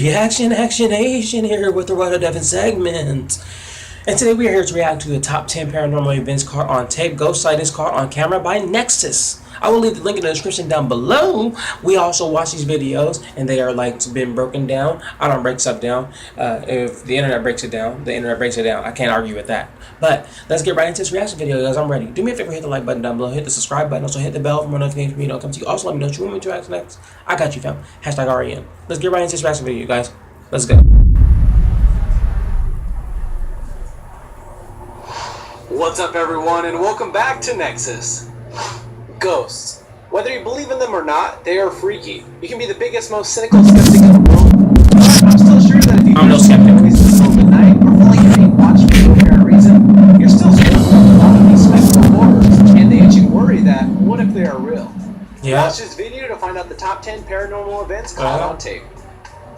Reaction, action, Asian here with the Worldofdevin segment. And today we are here to react to the top 10 paranormal events caught on tape, ghost sightings caught on camera by Nexus. I will leave the link in the description down below. We also watch these videos and they are been broken down. I don't break stuff down. If the internet breaks it down, the internet breaks it down. I can't argue with that. But let's get right into this reaction video, guys. I'm ready. Do me a favor, hit the like button down below, hit the subscribe button, also hit the bell for more notifications when you don't come to you. Also let me know what you want me to react next. I got you, fam. Hashtag REN. Let's get right into this reaction video, guys. Let's go. What's up, everyone, and welcome back to Nexus. Ghosts. Whether you believe in them or not, they are freaky. You can be the biggest, most cynical skeptic in the world, but I'm still sure that if you hear no skeptic. noise in the middle of the night or feel like you're being watched for no apparent reason, you're still struggling with a lot of these spectral horrors, and they get you worry that, what if they are real? Yeah. Watch this video to find out the top 10 paranormal events caught on tape.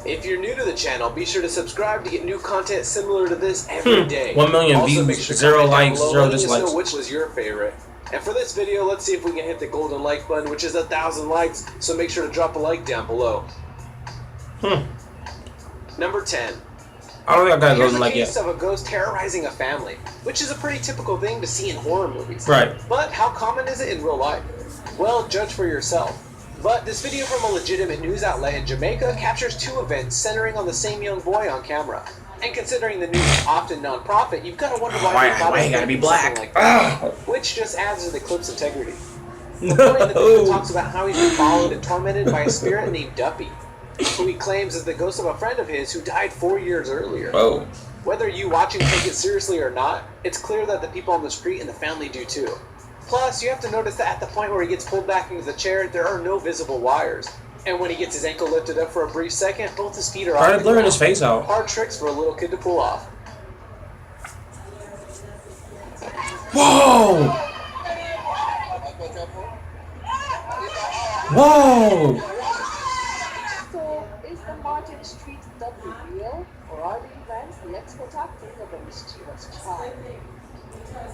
If you're new to the channel, be sure to subscribe to get new content similar to this every day. 1 million also, views, make sure 0 likes, below, 0 letting us dislikes. know which was your favorite. And for this video, let's see if we can hit the golden like button, which is 1,000 likes, so make sure to drop a like down below. Number 10. I don't think I got a Here's golden a like case yet. of a ghost terrorizing a family, which is a pretty typical thing to see in horror movies. Right. But how common is it in real life? Well, judge for yourself. But this video from a legitimate news outlet in Jamaica captures two events centering on the same young boy on camera. And considering the news is often non-profit, you've got to wonder why you gotta be black? Like that, which just adds to the clip's integrity. The boy in the video talks about how he's been followed and tormented by a spirit named Duppy, who he claims is the ghost of a friend of his who died 4 years earlier. Oh. Whether you watching take it seriously or not, it's clear that the people on the street and the family do too. Plus, you have to notice that at the point where he gets pulled back into the chair, there are no visible wires. And when he gets his ankle lifted up for a brief second, both his feet are off the blurring ground. his face out. Hard tricks for a little kid to pull off. Whoa! Whoa! So, is the Martin Street Duppy real, or are the events the expert acting of a mischievous child?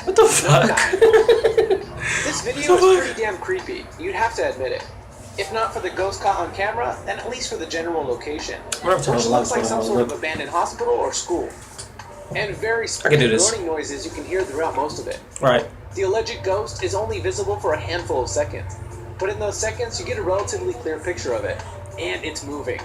What the fuck? This video is pretty damn creepy, you'd have to admit it. If not for the ghost caught on camera, then at least for the general location, which looks like some sort of abandoned hospital or school. And very spooky groaning noises you can hear throughout most of it. Right. The alleged ghost is only visible for a handful of seconds, but in those seconds you get a relatively clear picture of it, and it's moving.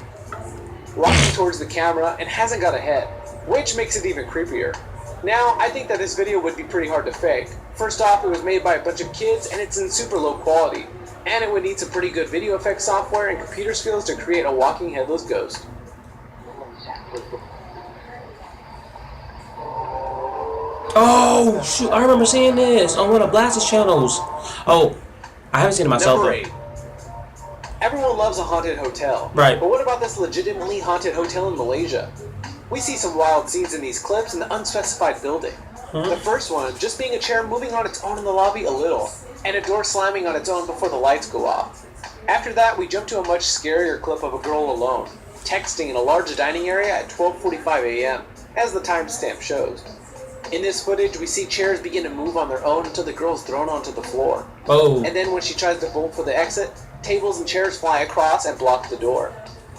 Walking towards the camera and hasn't got a head, which makes it even creepier. Now, I think that this video would be pretty hard to fake. First off, it was made by a bunch of kids and it's in super low quality. And it would need some pretty good video effects software and computer skills to create a walking headless ghost. Oh, shoot. I remember seeing this on one of Blast's channels. Oh, I haven't seen it myself. Number 8. Everyone loves a haunted hotel. Right. But what about this legitimately haunted hotel in Malaysia? We see some wild scenes in these clips in the unspecified building. The first one, just being a chair moving on its own in the lobby a little, and a door slamming on its own before the lights go off. After that, we jump to a much scarier clip of a girl alone, texting in a large dining area at 12:45 a.m., as the timestamp shows. In this footage, we see chairs begin to move on their own until the girl's thrown onto the floor. Oh. And then when she tries to bolt for the exit, tables and chairs fly across and block the door.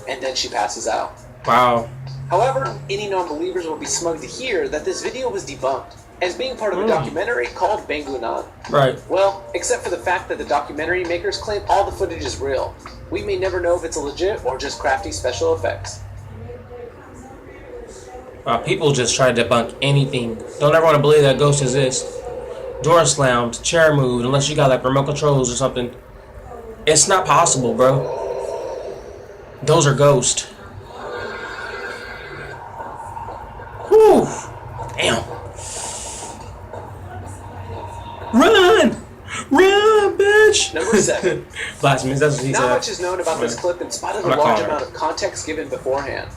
And then she passes out. Wow. However, any non-believers will be smug to hear that this video was debunked as being part of a documentary called Bangunan. Right. Well, except for the fact that the documentary makers claim all the footage is real. We may never know if it's a legit or just crafty special effects. People just try to debunk anything. Don't ever want to believe that ghosts exist. Door slammed, chair moved, unless you got like remote controls or something. It's not possible, bro. Those are ghosts. Whew. Damn. Run! Run, bitch! Number 7. Blasphemous, that's what he said. Not much is known about this clip in spite of the large amount of context given beforehand.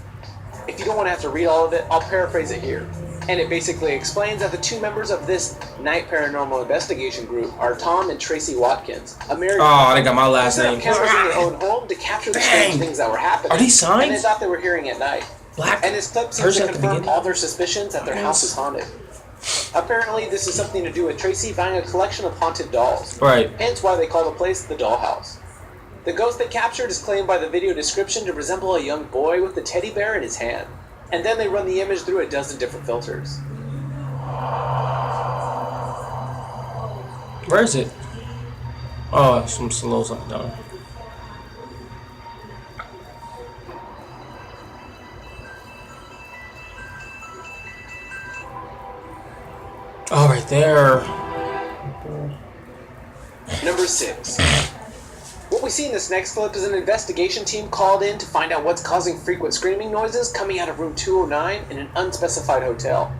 If you don't want to have to read all of it, I'll paraphrase it here. And it basically explains that the two members of this night paranormal investigation group are Tom and Tracy Watkins, a married couple. They got my last They set name. up cameras in their own home to capture the strange things that were happening. Are these signs? And they thought they were hearing at night. Black and this clip seems to person at the confirm beginning? all their suspicions that their house is haunted. Apparently, this is something to do with Tracy buying a collection of haunted dolls. Right. Hence why they call the place the dollhouse. The ghost they captured is claimed by the video description to resemble a young boy with a teddy bear in his hand. And then they run the image through a dozen different filters. Where is it? Oh, some slows up down. Oh, right there. Number 6. What we see in this next clip is an investigation team called in to find out what's causing frequent screaming noises coming out of room 209 in an unspecified hotel.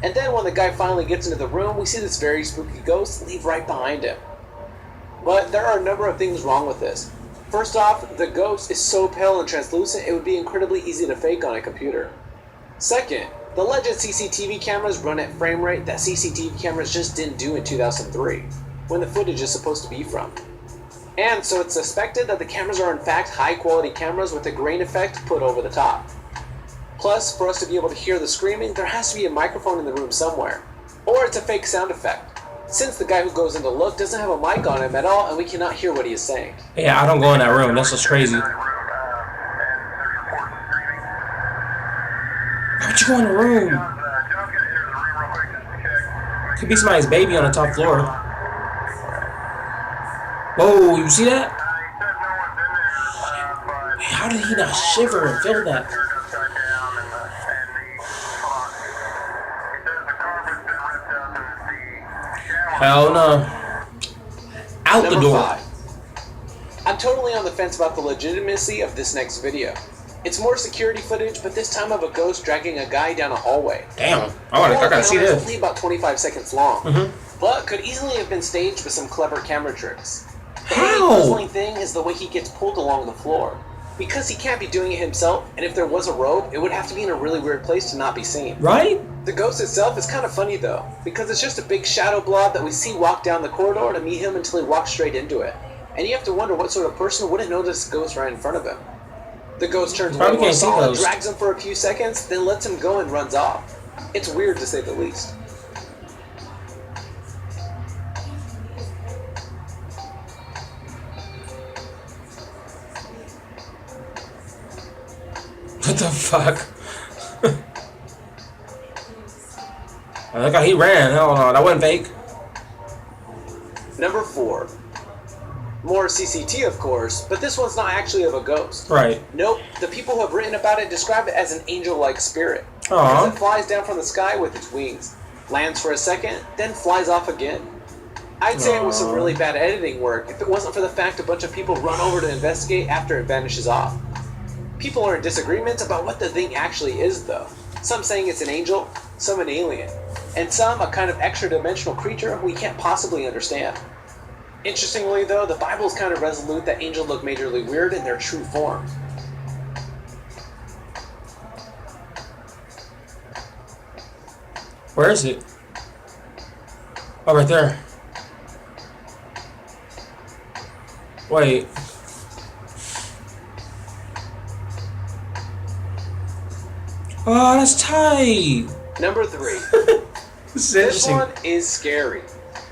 And then when the guy finally gets into the room, we see this very spooky ghost leave right behind him. But there are a number of things wrong with this. First off, the ghost is so pale and translucent it would be incredibly easy to fake on a computer. Second, the alleged CCTV cameras run at frame rate that CCTV cameras just didn't do in 2003, when the footage is supposed to be from. And so it's suspected that the cameras are in fact high quality cameras with a grain effect put over the top. Plus, for us to be able to hear the screaming, there has to be a microphone in the room somewhere. Or it's a fake sound effect, since the guy who goes in to look doesn't have a mic on him at all and we cannot hear what he is saying. Yeah, I don't go in that room. That's what's crazy. Why would you go in the room? Could be somebody's baby on the top floor. Whoa, you see that? How did he not shiver and feel that? Hell no. Out the door. 5. I'm totally on the fence about the legitimacy of this next video. It's more security footage, but this time of a ghost dragging a guy down a hallway. Damn. I gotta see It's this. only about 25 seconds long, but could easily have been staged with some clever camera tricks. The only puzzling thing is the way he gets pulled along the floor. Because he can't be doing it himself, and if there was a rope, it would have to be in a really weird place to not be seen. Right? The ghost itself is kind of funny though, because it's just a big shadow blob that we see walk down the corridor to meet him until he walks straight into it. And you have to wonder what sort of person wouldn't notice the ghost right in front of him. The ghost turns way more solid, drags him for a few seconds, then lets him go and runs off. It's weird to say the least. What the fuck? Look how he ran. Hell no, that wasn't fake. Number 4. More CCT, of course, but this one's not actually of a ghost. Right. Nope, the people who have written about it describe it as an angel-like spirit. Aww. As it flies down from the sky with its wings, lands for a second, then flies off again. I'd say it was some really bad editing work if it wasn't for the fact a bunch of people run over to investigate after it vanishes off. People are in disagreement about what the thing actually is, though. Some saying it's an angel, some an alien, and some a kind of extra-dimensional creature we can't possibly understand. Interestingly, though, the Bible's kind of resolute that angels look majorly weird in their true form. Where is it? Oh, right there. Wait. Oh, that's tight. Number 3. This is This interesting. one is scary.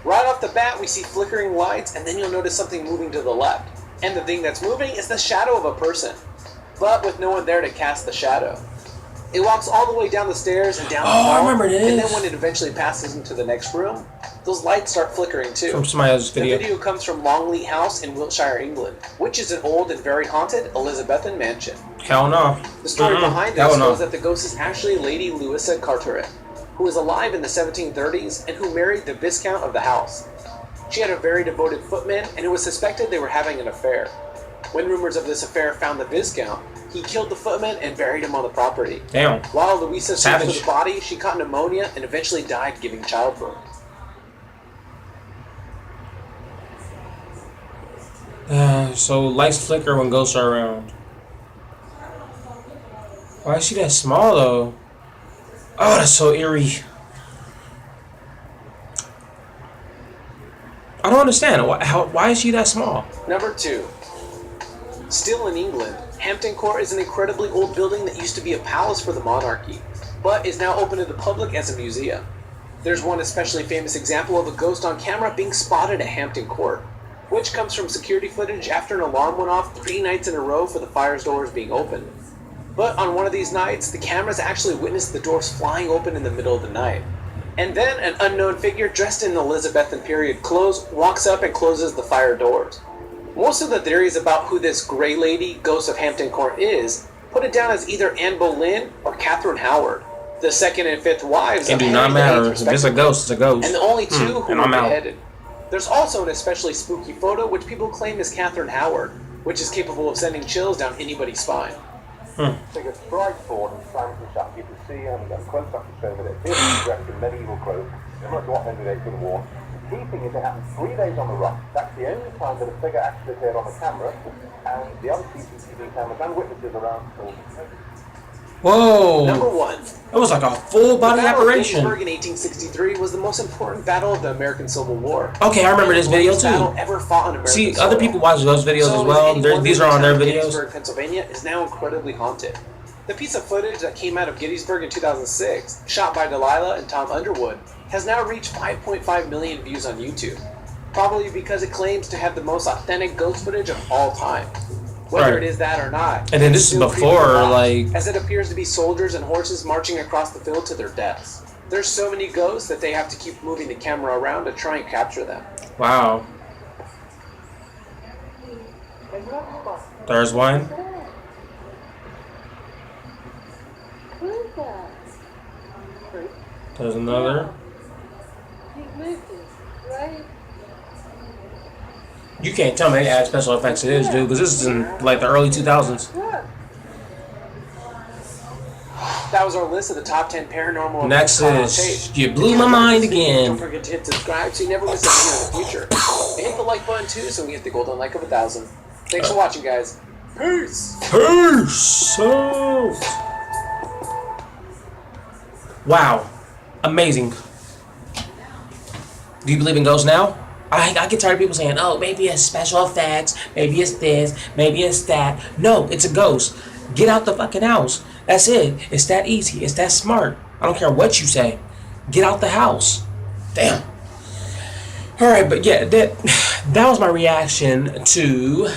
Right off the bat, we see flickering lights, and then you'll notice something moving to the left. And the thing that's moving is the shadow of a person, but with no one there to cast the shadow. It walks all the way down the stairs and down the hall, I remember this. and then when it eventually passes into the next room, those lights start flickering too. From somebody else's video. The video comes from Longleat House in Wiltshire, England, which is an old and very haunted Elizabethan mansion. Hell no. The story behind Hell this no. was that the ghost is actually Lady Louisa Carteret, who was alive in the 1730s and who married the Viscount of the house. She had a very devoted footman, and it was suspected they were having an affair. When rumors of this affair found the Viscount, he killed the footman and buried him on the property. Damn. While Louisa searched for Savage. the body, she caught pneumonia and eventually died giving childbirth. So lights flicker when ghosts are around. Why is she that small though? Oh, that's so eerie. I don't understand. Why is she that small? Number 2. Still in England, Hampton Court is an incredibly old building that used to be a palace for the monarchy, but is now open to the public as a museum. There's one especially famous example of a ghost on camera being spotted at Hampton Court. which comes from security footage after an alarm went off 3 nights in a row for the fire's doors being opened. But on one of these nights, the cameras actually witnessed the doors flying open in the middle of the night. And then an unknown figure dressed in Elizabethan period clothes walks up and closes the fire doors. Most of the theories about who this Grey Lady, Ghost of Hampton Court is, put it down as either Anne Boleyn or Catherine Howard, the second and fifth wives It of do Henry not matter. VIII, If it's a ghost, it's a ghost. and the only two who and were I'm out. beheaded. There's also an especially spooky photo which people claim is Catherine Howard, which is capable of sending chills down anybody's spine. Figures stride forward and slams the shut. You can see a close-up to show that it appears to be dressed in medieval clothes, similar to what Henry VIII would have worn. The key thing is it happened 3 days on the run. That's the only time that a figure actually appeared on the camera, and the other CCTV cameras and witnesses around saw the Whoa! Number 1. It was like a full body The Battle of operation. Gettysburg in 1863 was the most important battle of the American Civil War. Okay, I remember this video The battle too. ever fought on American See, soil. other people watch those videos So as well. if anyone These in are on the their town of videos. Gettysburg, Pennsylvania is now incredibly haunted. The piece of footage that came out of Gettysburg in 2006, shot by Delilah and Tom Underwood, has now reached 5.5 million views on YouTube. Probably because it claims to have the most authentic ghost footage of all time. Whether Right. it is that or not. And then it's this is still creepy before, to watch, like- as it appears to be soldiers and horses marching across the field to their deaths. There's so many ghosts that they have to keep moving the camera around to try and capture them. Wow. There's one. Who is that? There's another. He's moving, right? You can't tell me they add special effects to this, dude, because this is in like the early 2000s. Look. That was our list of the top 10 paranormal Next events caught on is, tape. you blew If my like mind this video, again. Don't forget to hit subscribe so you never miss a video in the future. And hit the like button too so we hit the golden like of 1,000. Thanks for watching, guys. Peace! Peace out. Wow. Amazing. Do you believe in ghosts now? I get tired of people saying, oh, maybe it's special effects, maybe it's this, maybe it's that. No, it's a ghost. Get out the fucking house. That's it. It's that easy. It's that smart. I don't care what you say. Get out the house. Damn. Alright, but yeah, that was my reaction to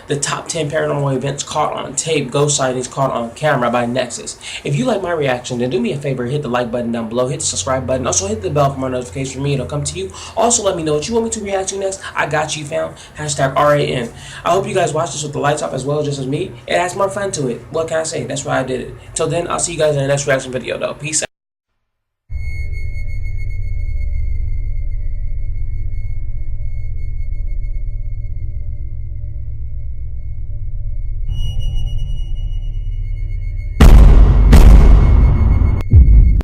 the top 10 paranormal events caught on tape, ghost sightings caught on camera by Nexus. If you like my reaction, then do me a favor, hit the like button down below, hit the subscribe button, also hit the bell for more notifications from me, it'll come to you. Also let me know what you want me to react to next. I got you found. Hashtag RAN. I hope you guys watch this with the lights off as well, just as me. It adds more fun to it. What can I say? That's why I did it. Till then, I'll see you guys in the next reaction video though. Peace out.